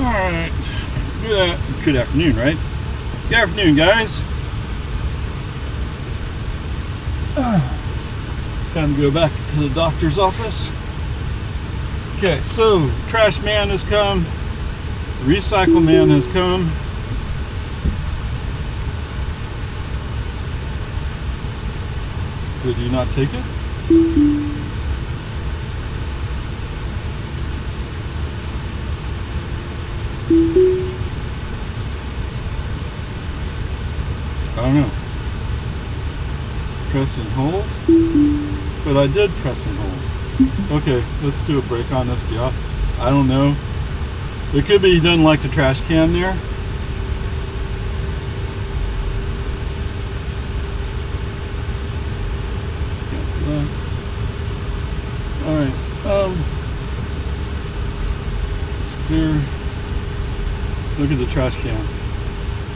Alright. Good afternoon, right? Good afternoon, guys. Time to go back to the doctor's office. Okay, so trash man has come. Recycle man has come. Did you not take it? I don't know. Press and hold. But I did press and hold. Okay, let's do a break on FSD. I don't know. It could be he doesn't like the trash can there. Cancel that. Alright, it's clear. Look at the trash can.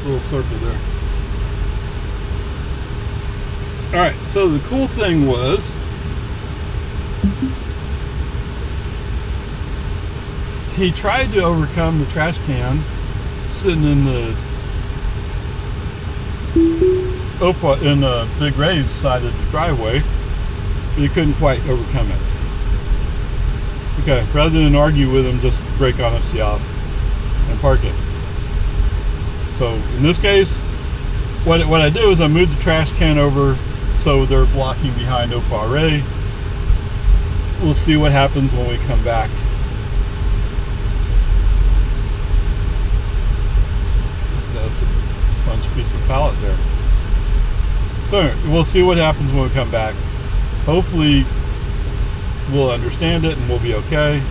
Little circle there. Alright, so the cool thing was he tried to overcome the trash can sitting in the BIGRAY side of the driveway, but he couldn't quite overcome it. Okay, rather than argue with him, just break on FSD off and park it. So in this case, what I do is I moved the trash can over so they're blocking behind BIGRAY. We'll see what happens when we come back. That's a bunch piece of pallet there. So we'll see what happens when we come back. Hopefully we'll understand it and we'll be okay.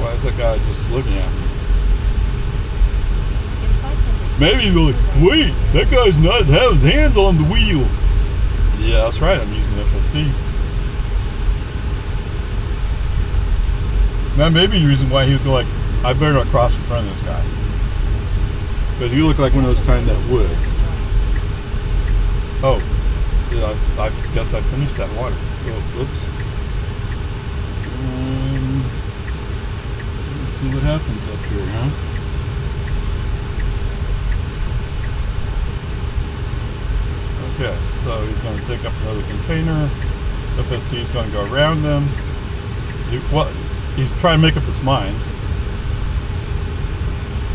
Why is that guy just looking at me? Maybe he's like, wait, that guy's not have his hands on the wheel. Yeah, that's right, I'm using FSD. That may be the reason why he was like, I better not cross in front of this guy. Because you look like one of those kind that would. Oh, yeah, I guess I finished that water. Oh, oops. Let's see what happens up here, huh? Okay, so he's going to pick up another container. FSD is going to go around them. He's trying to make up his mind.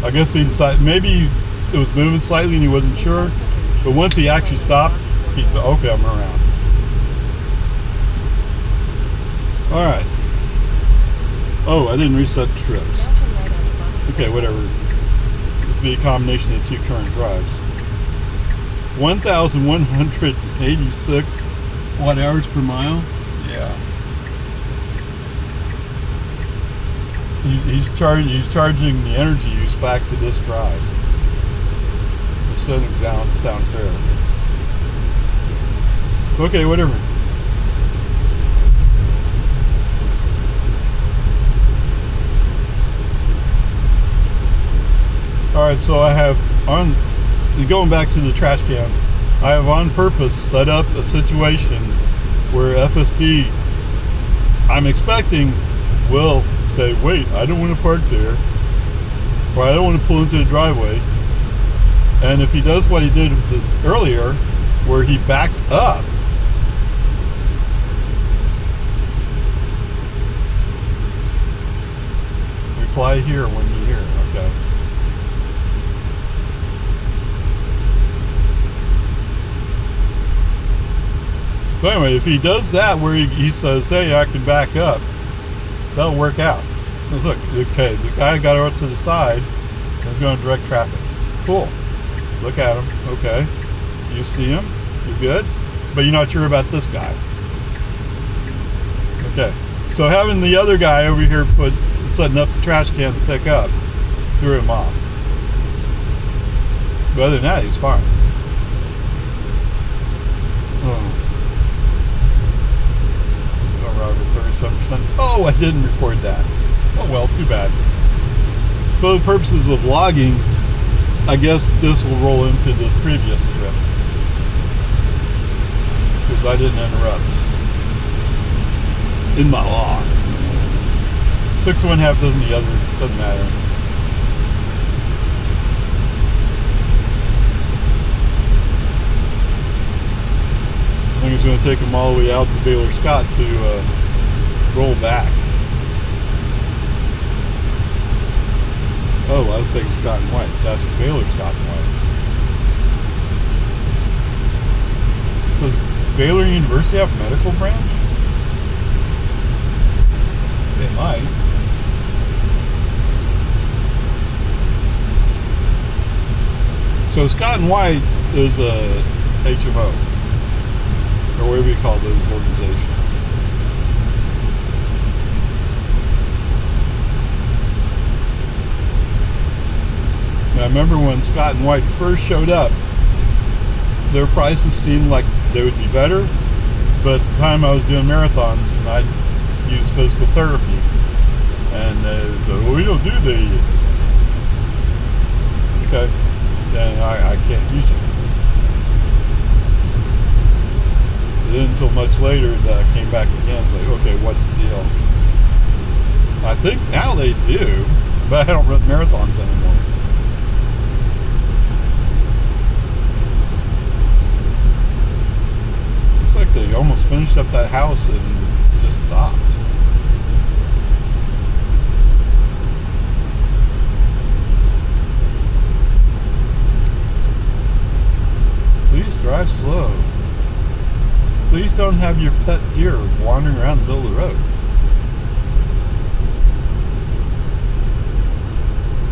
I guess he decided maybe it was moving slightly and he wasn't sure. But once he actually stopped, he said, okay, I'm around. Alright. Oh, I didn't reset trips. Okay, whatever. This will be a combination of two current drives. 1,186 watt-hours per mile. Yeah. He's charging the energy use back to this drive. Which doesn't sound fair. Okay, whatever. Alright, so I have going back to the trash cans, I have on purpose set up a situation where FSD, I'm expecting, will say, wait, I don't want to park there, or I don't want to pull into the driveway. And if he does what he did earlier, where he backed up, reply here when you hear, okay. So anyway, if he does that where he says, hey, I can back up, that'll work out. Let's look, okay, the guy got out to the side and is going to direct traffic. Cool. Look at him. Okay. You see him. You're good. But you're not sure about this guy. Okay. So having the other guy over here setting up the trash can to pick up threw him off. But other than that, he's fine. Oh. 37%. Oh, I didn't record that. Oh well, too bad. So the purposes of logging, I guess this will roll into the previous trip. Because I didn't interrupt in my log. 6 of one half dozen the other. Doesn't matter. I think it's going to take them all the way out to Baylor Scott to roll back. Oh, I was saying Scott and White. It's actually Baylor Scott and White. Does Baylor University have a medical branch? They might. So Scott and White is a HMO, or whatever you call those organizations. Now, I remember when Scott and White first showed up, their prices seemed like they would be better, but at the time I was doing marathons and I'd use physical therapy, and they said, well, we don't do the. Okay, then I can't use it. But then until much later that I came back again. It's like, okay, what's the deal? I think now they do, but I don't run marathons anymore. Looks like they almost finished up that house and just stopped. Please drive slow. Please don't have your pet deer wandering around the middle of the road.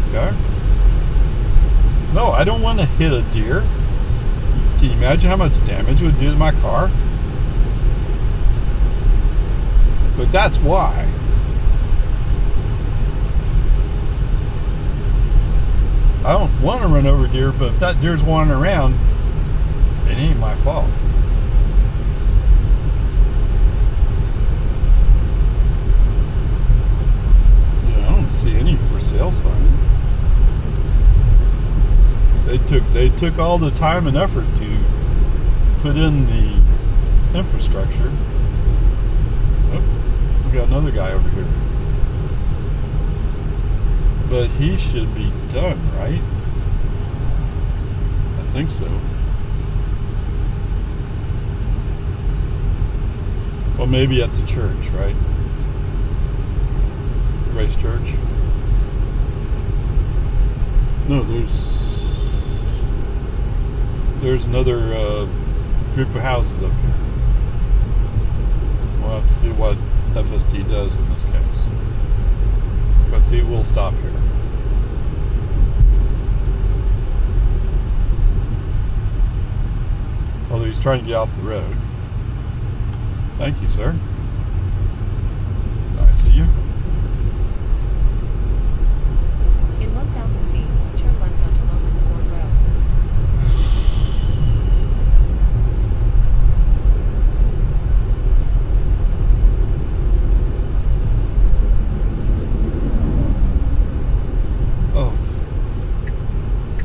Okay? No, I don't want to hit a deer. Can you imagine how much damage it would do to my car? But that's why. I don't want to run over deer, but if that deer's wandering around, it ain't my fault. Yeah, I don't see any for sale signs. They took all the time and effort to put in the infrastructure. Oh, we got another guy over here. But he should be done, right? I think so. Well, maybe at the church, right? Grace Church. No, there's another group of houses up here. We'll have to see what FSD does in this case. But see, we'll stop here. Although he's trying to get off the road. Thank you, sir. It's nice of you. In 1,000 feet, turn left onto Loman's Ford Road. Oh.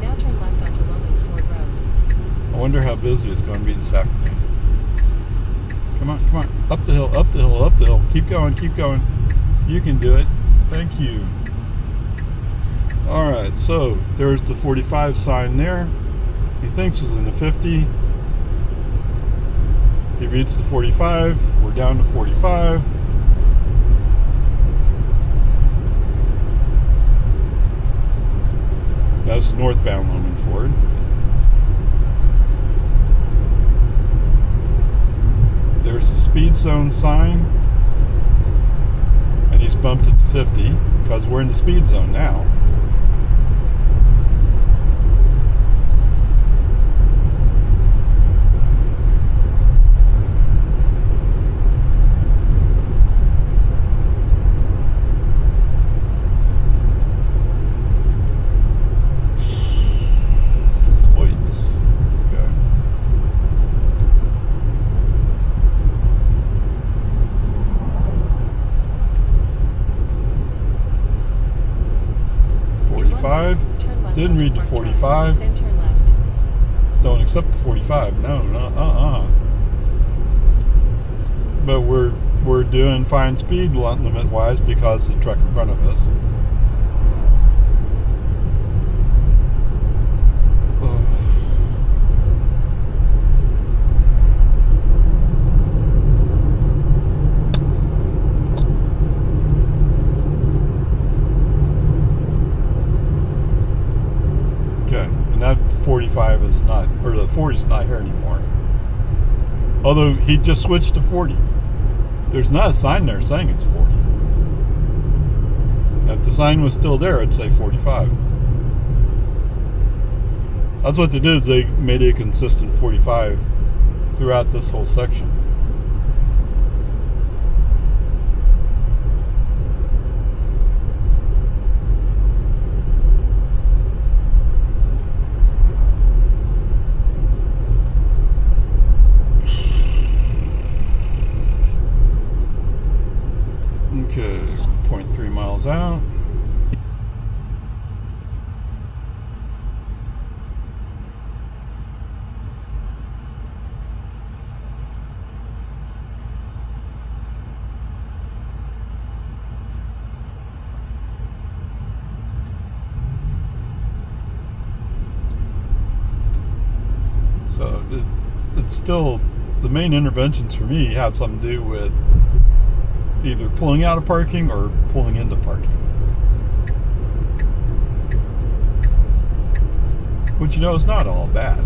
Now turn left onto Loman's Ford Road. I wonder how busy it's going to be this afternoon. Come on, come on. Up the hill, up the hill, up the hill. Keep going, keep going. You can do it. Thank you. Alright, so there's the 45 sign there. He thinks it's in the 50. He reads the 45. We're down to 45. That's northbound Loman Ford. There's the speed zone sign, and he's bumped it to 50 because we're in the speed zone now. Didn't read the 45. Then turn left. Don't accept the 45. No, no, But we're we're doing fine speed limit wise because the truck in front of us. Okay, and that 45 is not, or the 40 is not here anymore. Although he just switched to 40. There's not a sign there saying it's 40. If the sign was still there, I'd say 45. That's what they did, is they made it a consistent 45 throughout this whole section. Okay, 0.3 miles out. So it's still, the main interventions for me have something to do with either pulling out of parking or pulling into parking. Which, you know, is not all bad.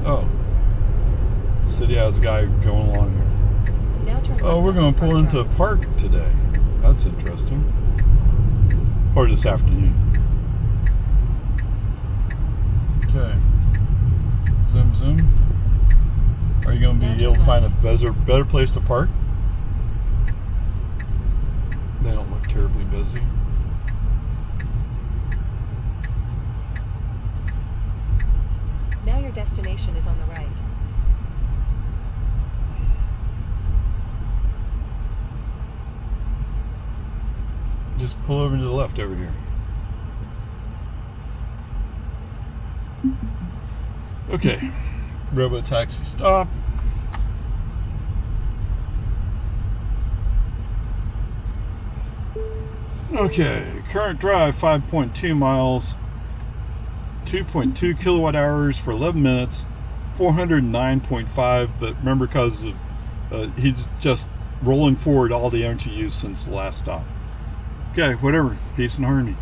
Oh. City has a guy going along here. Now turn Oh, left we're going onto to pull Park into a Drive. park today. That's interesting. Or this afternoon. Okay. Zoom, zoom. Are you going to Now be turn able to find a left. better place to park? They don't look terribly busy. Now your destination is on the right. Just pull over to the left over here. Okay. Robo-taxi stop. Okay, current drive 5.2 miles, 2.2 kilowatt hours for 11 minutes, 409.5, but remember, because of he's just rolling forward all the energy used since the last stop. Okay, whatever. Peace and harmony.